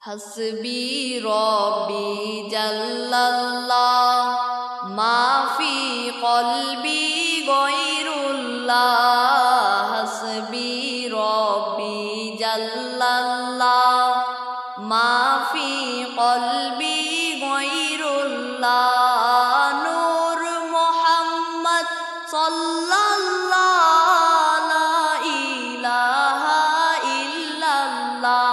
হাসবি রব্বি জাল্লাল্লাহ মা ফি কলবি গয়রুল্লাহ হাসবি রব্বি জাল্লাল্লাহ মা ফি কলবি গয়রুল্লাহ নূর মুহাম্মদ সাল্লাল্লাহু লা ইলাহা ইল্লাল্লাহ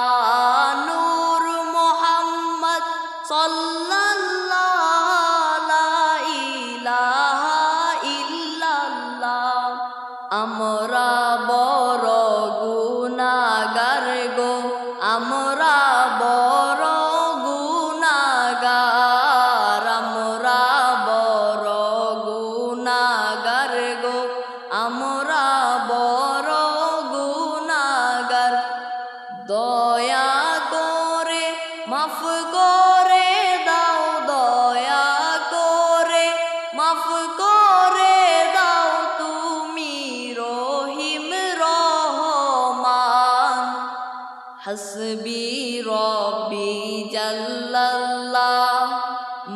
নূর মুহাম্মদ সাল্লাল্লাহু লা ইলাহা ইল্লাল্লাহ আমরা বড় গুনাহগার গো আমরা বড় গুনাহগার আমরা বড় গুনাহগার গো আমরা বড় গুনাহগার দয়া করে মাফ করে দাও দয়া করে মাফ করে দাও তুমি রহিম রহমান হাসবি রব্বি জাল্লাল্লাহ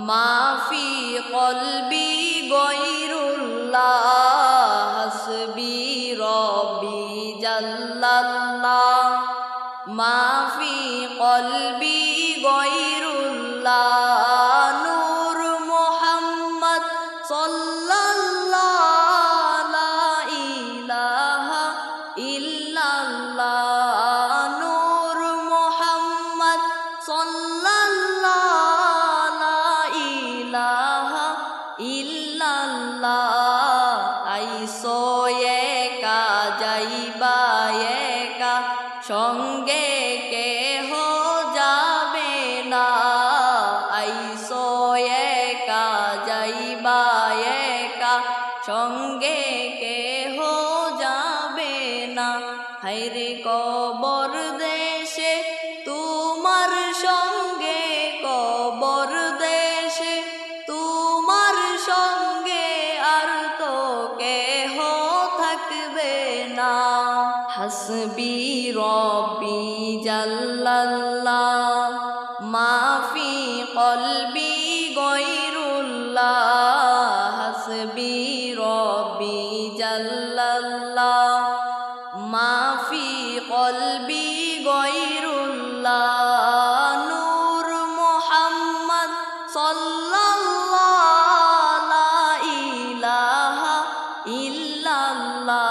মা ফি কলবি গয়রুল্লাহ হাসবি রব্বি জাল্লাল্লাহ মা ফি কলবি গয়রুল্লাহ নূর মুহাম্মদ সাল্লাল্লাহু লা ইলাহা ইল্লাল্লাহ নূর মুহাম্মদ সাল্লাল্লাহু লা ইলাহা ইল্লাল্লাহ আইসো একা যাইবা একা সঙ্গে কেহ যাবে না আইসো একা যাইবা একা সঙ্গে কেহ যাবে না হায়রে কবর দেশে তোমার সঙ্গে কবর দেশে তোমার সঙ্গে আর তো কেহ থাকবে না হাসবি রব্বি জাল্লাল্লাহ মা ফি কলবি গয়রুল্লাহ হাসবি রব্বি জাল্লাল্লাহ মা ফি কলবি গয়রুল্লাহ নূর মুহাম্মদ সাল্লাল্লাহু লা ইলাহা ইল্লাল্লাহ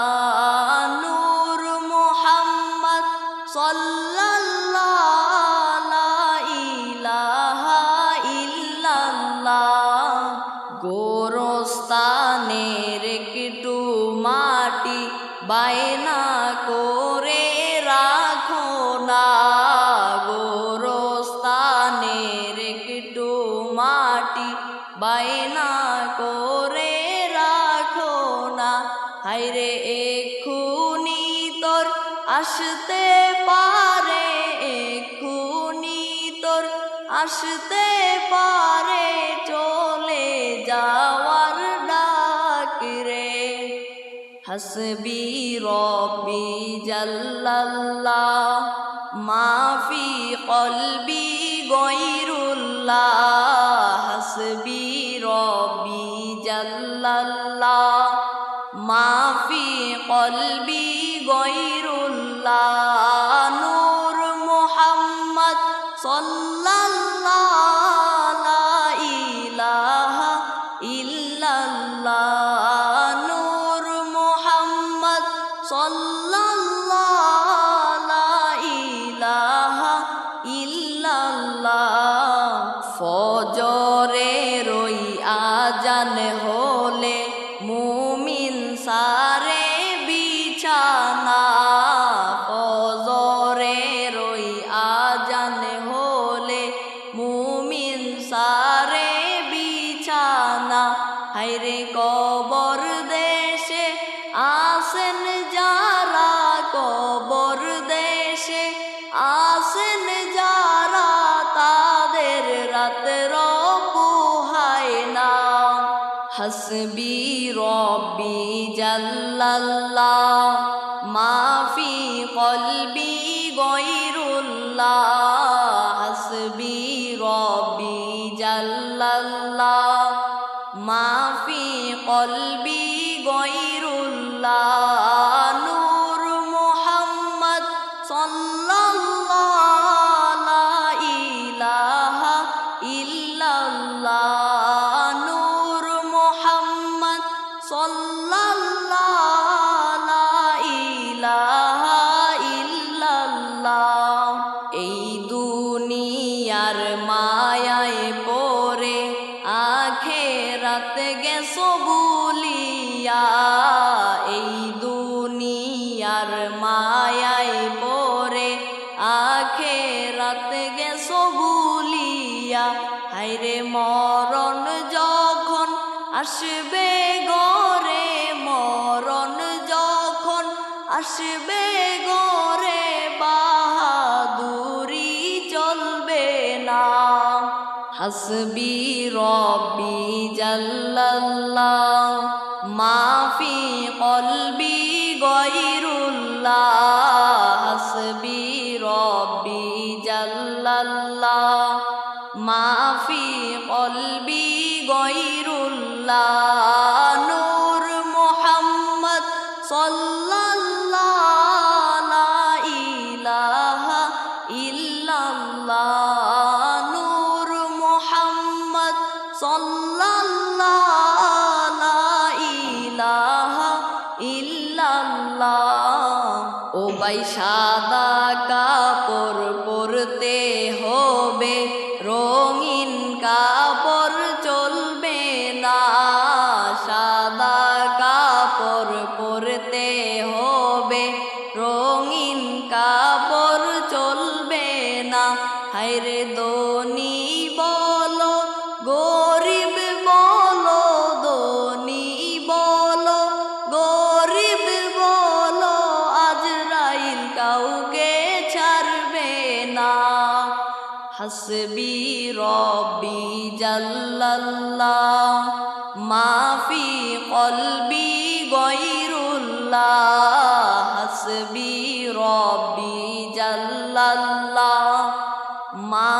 নূর মুহাম্মদ সাল্লাল্লাহু লা ইলাহা ইল্লাল্লাহ গোরস্তানের একটু মাটি বায়না করে রাখো না গোরস্তানের একটু মাটি বায়না করে রাখো না হায়রে এক্ষুনি তোর আসতে পারে এক্ষুনি তোর আসতে পারে চলে যাওয়ার ডাক রে হাসবি রব্বি জাল্লাল্লাহ মা ফি কলবি গয়রুল্লাহ হাসবি রব্বি জাল্লাল্লাহ মা ফি কলবি গয়রুল্লাহ নূর মুহাম্মদ সাল্লাল্লাহু লা ইলাহা ইল্লাল্লাহ নূর মুহাম্মদ সাল্লাল্লাহু লা ইলাহা ইল্লাল্লাহ ফজরের ওই আজান হলে মুমিন সারে বিছানা ফজরের ওই আজান হলে মুমিন সারে বিছানা হায়রে কবর দেশে আসেন যারা কবর দেশে আসেন যারা তাদের রাতের পোহায় না হাসবি রব্বি জাল্লাল্লাহ মা ফি কলবি গয়রুল্লাহ দুনিয়ার মায়ায় পড়ে আখেরাত গেছো ভুলিয়া এই দুনিয়ার মায়ায় পড়ে আখেরাত গেছো ভুলিয়া হায়রে মরণ যখন আসবে ঘরে মরণ যখন আসবে ঘরে বাহাদুরি চলবে না হাসবি রব্বি জাল্লাল্লাহ মাফি কলবি গয়রুল্লাহ হাসবি রব্বি জাল্লাল্লাহ মাফি কলবি গয়রুল্লাহ নূর মুহাম্মদ সাল্লাল্লাহু লা ইলাহা ইল্লাল্লাহ নূর মুহাম্মদ সাল্লাল্লাহু লা ইলাহা ইল্লাল্লাহ ও ভাই সাদা কাপড় পরতে হবে রঙিন কাপড় চলবে না সাদা কাপড় পরতে হবে রঙিন কাপড় চলবে না হায়রে ধনী বলো গরিব বলো ধনী বলো গরিব বলো আজরাইল কাউকে ছাড়বে না হাসবি রব্বি জাল্লাল্লাহ মাফি কলবি গয়রুল্লাহ হাসবি রব্বি জাল্লাল্লাহ মা